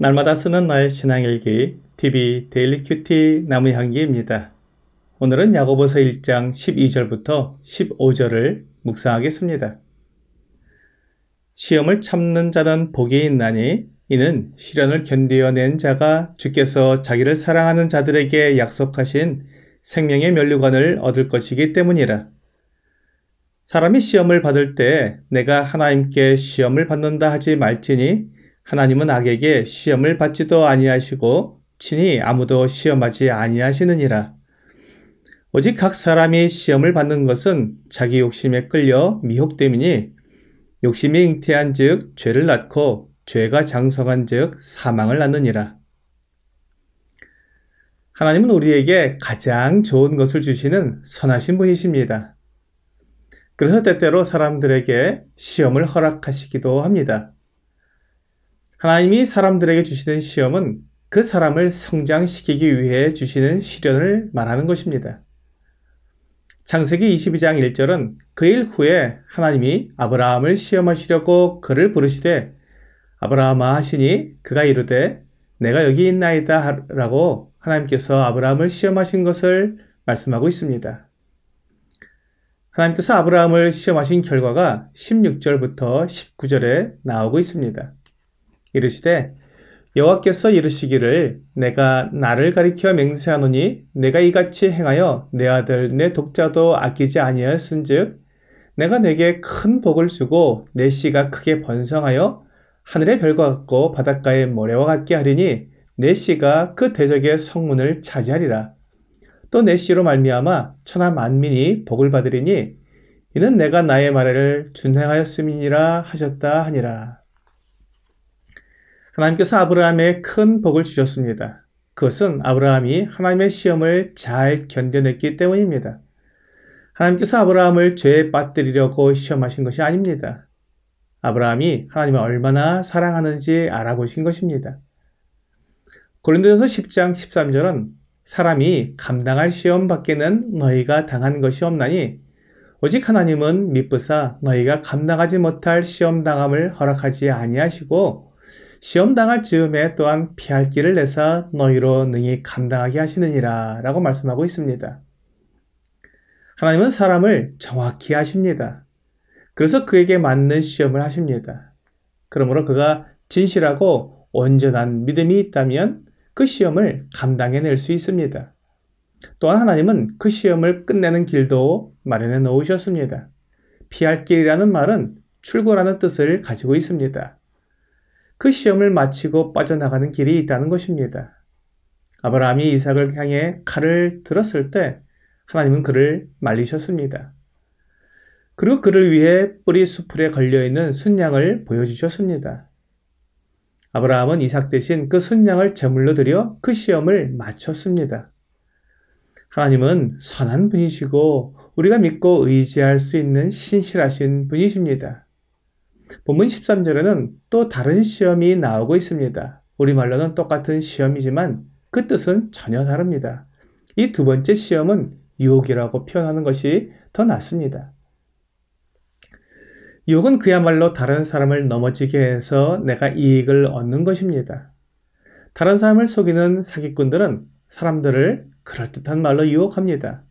날마다 쓰는 나의 신앙일기 TV 데일리 큐티 나무향기입니다. 오늘은 야고보서 1장 12절부터 15절을 묵상하겠습니다. 시험을 참는 자는 복이 있나니 이는 시련을 견디어낸 자가 주께서 자기를 사랑하는 자들에게 약속하신 생명의 면류관을 얻을 것이기 때문이라. 사람이 시험을 받을 때 내가 하나님께 시험을 받는다 하지 말지니 하나님은 악에게 시험을 받지도 아니하시고 친히 아무도 시험하지 아니하시느니라. 오직 각 사람이 시험을 받는 것은 자기 욕심에 끌려 미혹됨이니 욕심이 잉태한 즉 죄를 낳고 죄가 장성한 즉 사망을 낳느니라. 하나님은 우리에게 가장 좋은 것을 주시는 선하신 분이십니다. 그래서 때때로 사람들에게 시험을 허락하시기도 합니다. 하나님이 사람들에게 주시는 시험은 그 사람을 성장시키기 위해 주시는 시련을 말하는 것입니다. 창세기 22장 1절은 그 일 후에 하나님이 아브라함을 시험하시려고 그를 부르시되 아브라함아 하시니 그가 이르되 내가 여기 있나이다 라고 하나님께서 아브라함을 시험하신 것을 말씀하고 있습니다. 하나님께서 아브라함을 시험하신 결과가 16절부터 19절에 나오고 있습니다. 이르시되 여호와께서 이르시기를 내가 나를 가리켜 맹세하노니 내가 이같이 행하여 내 아들 내 독자도 아끼지 아니하였은즉 내가 내게 큰 복을 주고 내 씨가 크게 번성하여 하늘의 별과 같고 바닷가의 모래와 같게 하리니 내 씨가 그 대적의 성문을 차지하리라. 또 내 씨로 말미암아 천하 만민이 복을 받으리니 이는 내가 나의 말을 준행하였음이니라 하셨다 하니라. 하나님께서 아브라함에 큰 복을 주셨습니다. 그것은 아브라함이 하나님의 시험을 잘 견뎌냈기 때문입니다. 하나님께서 아브라함을 죄에 빠뜨리려고 시험하신 것이 아닙니다. 아브라함이 하나님을 얼마나 사랑하는지 알아보신 것입니다. 고린도전서 10장 13절은 사람이 감당할 시험 밖에는 너희가 당한 것이 없나니 오직 하나님은 미쁘사 너희가 감당하지 못할 시험 당함을 허락하지 아니하시고 시험 당할 즈음에 또한 피할 길을 내사 너희로 능히 감당하게 하시느니라 라고 말씀하고 있습니다. 하나님은 사람을 정확히 아십니다. 그래서 그에게 맞는 시험을 하십니다. 그러므로 그가 진실하고 온전한 믿음이 있다면 그 시험을 감당해낼 수 있습니다. 또한 하나님은 그 시험을 끝내는 길도 마련해 놓으셨습니다. 피할 길이라는 말은 출구라는 뜻을 가지고 있습니다. 그 시험을 마치고 빠져나가는 길이 있다는 것입니다. 아브라함이 이삭을 향해 칼을 들었을 때 하나님은 그를 말리셨습니다. 그리고 그를 위해 뿌리 수풀에 걸려있는 순양을 보여주셨습니다. 아브라함은 이삭 대신 그 순양을 제물로 드려 그 시험을 마쳤습니다. 하나님은 선한 분이시고 우리가 믿고 의지할 수 있는 신실하신 분이십니다. 본문 13절에는 또 다른 시험이 나오고 있습니다. 우리말로는 똑같은 시험이지만 그 뜻은 전혀 다릅니다. 이 두 번째 시험은 유혹이라고 표현하는 것이 더 낫습니다. 유혹은 그야말로 다른 사람을 넘어지게 해서 내가 이익을 얻는 것입니다. 다른 사람을 속이는 사기꾼들은 사람들을 그럴듯한 말로 유혹합니다.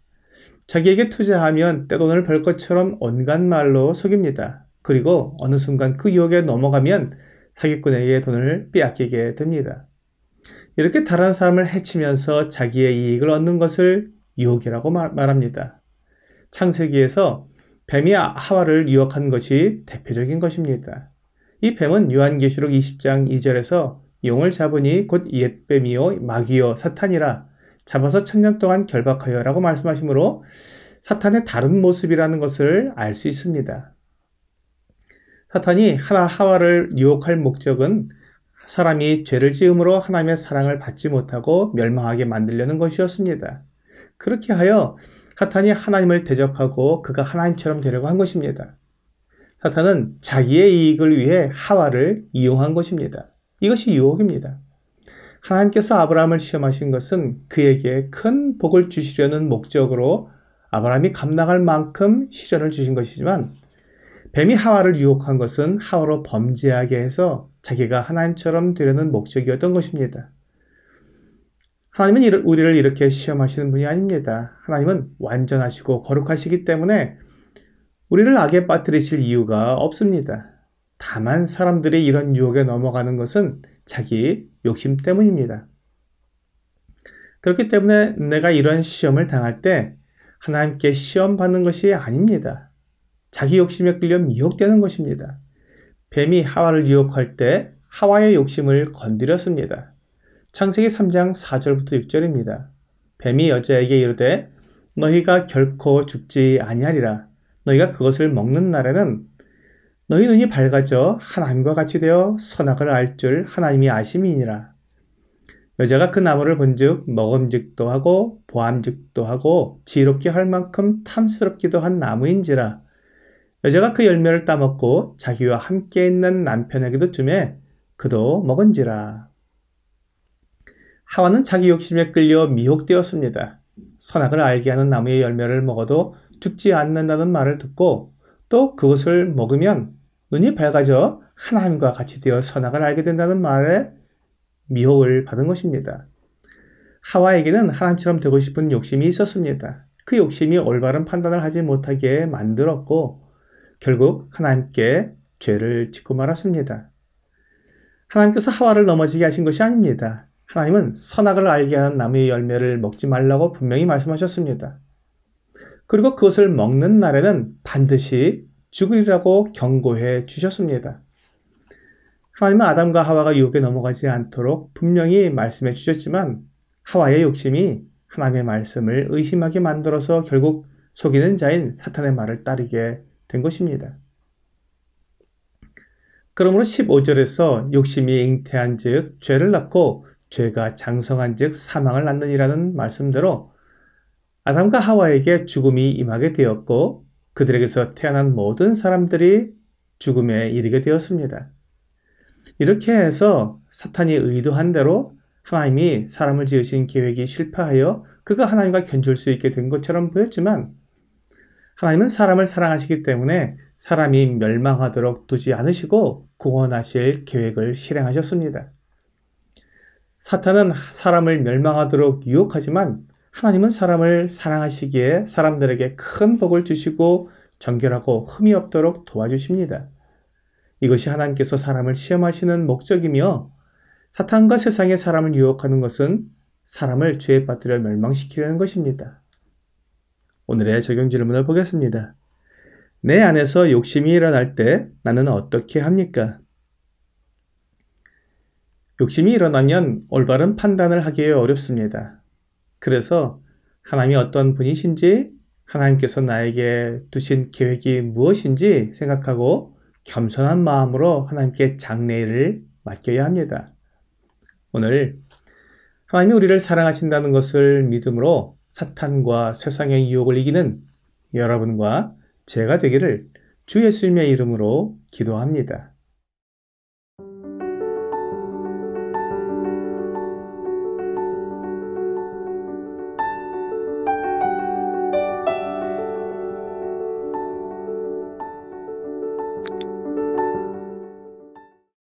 자기에게 투자하면 떼돈을 벌 것처럼 온갖 말로 속입니다. 그리고 어느 순간 그 유혹에 넘어가면 사기꾼에게 돈을 빼앗기게 됩니다. 이렇게 다른 사람을 해치면서 자기의 이익을 얻는 것을 유혹이라고 말합니다. 창세기에서 뱀이 하와를 유혹한 것이 대표적인 것입니다. 이 뱀은 요한계시록 20장 2절에서 용을 잡으니 곧 옛뱀이요 마귀요 사탄이라 잡아서 1000년 동안 결박하여 라고 말씀하시므로 사탄의 다른 모습이라는 것을 알 수 있습니다. 사탄이 하와를 유혹할 목적은 사람이 죄를 지음으로 하나님의 사랑을 받지 못하고 멸망하게 만들려는 것이었습니다. 그렇게 하여 사탄이 하나님을 대적하고 그가 하나님처럼 되려고 한 것입니다. 사탄은 자기의 이익을 위해 하와를 이용한 것입니다. 이것이 유혹입니다. 하나님께서 아브라함을 시험하신 것은 그에게 큰 복을 주시려는 목적으로 아브라함이 감당할 만큼 시련을 주신 것이지만 뱀이 하와를 유혹한 것은 하와로 범죄하게 해서 자기가 하나님처럼 되려는 목적이었던 것입니다. 하나님은 우리를 이렇게 시험하시는 분이 아닙니다. 하나님은 완전하시고 거룩하시기 때문에 우리를 악에 빠뜨리실 이유가 없습니다. 다만 사람들이 이런 유혹에 넘어가는 것은 자기 욕심 때문입니다. 그렇기 때문에 내가 이런 시험을 당할 때 하나님께 시험받는 것이 아닙니다. 자기 욕심에 끌려 미혹되는 것입니다. 뱀이 하와를 유혹할 때 하와의 욕심을 건드렸습니다. 창세기 3장 4절부터 6절입니다. 뱀이 여자에게 이르되 너희가 결코 죽지 아니하리라. 너희가 그것을 먹는 날에는 너희 눈이 밝아져 하나님과 같이 되어 선악을 알 줄 하나님이 아심이니라. 여자가 그 나무를 본즉 먹음직도 하고 보암직도 하고 지혜롭게 할 만큼 탐스럽기도 한 나무인지라. 여자가 그 열매를 따먹고 자기와 함께 있는 남편에게도 주매 그도 먹은지라. 하와는 자기 욕심에 끌려 미혹되었습니다. 선악을 알게 하는 나무의 열매를 먹어도 죽지 않는다는 말을 듣고 또 그것을 먹으면 눈이 밝아져 하나님과 같이 되어 선악을 알게 된다는 말에 미혹을 받은 것입니다. 하와에게는 하나님처럼 되고 싶은 욕심이 있었습니다. 그 욕심이 올바른 판단을 하지 못하게 만들었고 결국 하나님께 죄를 짓고 말았습니다. 하나님께서 하와를 넘어지게 하신 것이 아닙니다. 하나님은 선악을 알게 하는 나무의 열매를 먹지 말라고 분명히 말씀하셨습니다. 그리고 그것을 먹는 날에는 반드시 죽으리라고 경고해 주셨습니다. 하나님은 아담과 하와가 유혹에 넘어가지 않도록 분명히 말씀해 주셨지만 하와의 욕심이 하나님의 말씀을 의심하게 만들어서 결국 속이는 자인 사탄의 말을 따르게 된 것입니다. 그러므로 15절에서 욕심이 잉태한 즉 죄를 낳고 죄가 장성한 즉 사망을 낳느니라는 말씀대로 아담과 하와에게 죽음이 임하게 되었고 그들에게서 태어난 모든 사람들이 죽음에 이르게 되었습니다. 이렇게 해서 사탄이 의도한 대로 하나님이 사람을 지으신 계획이 실패하여 그가 하나님과 견줄 수 있게 된 것처럼 보였지만 하나님은 사람을 사랑하시기 때문에 사람이 멸망하도록 두지 않으시고 구원하실 계획을 실행하셨습니다. 사탄은 사람을 멸망하도록 유혹하지만 하나님은 사람을 사랑하시기에 사람들에게 큰 복을 주시고 정결하고 흠이 없도록 도와주십니다. 이것이 하나님께서 사람을 시험하시는 목적이며 사탄과 세상의 사람을 유혹하는 것은 사람을 죄에 빠뜨려 멸망시키려는 것입니다. 오늘의 적용 질문을 보겠습니다. 내 안에서 욕심이 일어날 때 나는 어떻게 합니까? 욕심이 일어나면 올바른 판단을 하기 어렵습니다. 그래서 하나님이 어떤 분이신지 하나님께서 나에게 두신 계획이 무엇인지 생각하고 겸손한 마음으로 하나님께 장래일을 맡겨야 합니다. 오늘 하나님이 우리를 사랑하신다는 것을 믿음으로 사탄과 세상의 유혹을 이기는 여러분과 제가 되기를 주 예수님의 이름으로 기도합니다.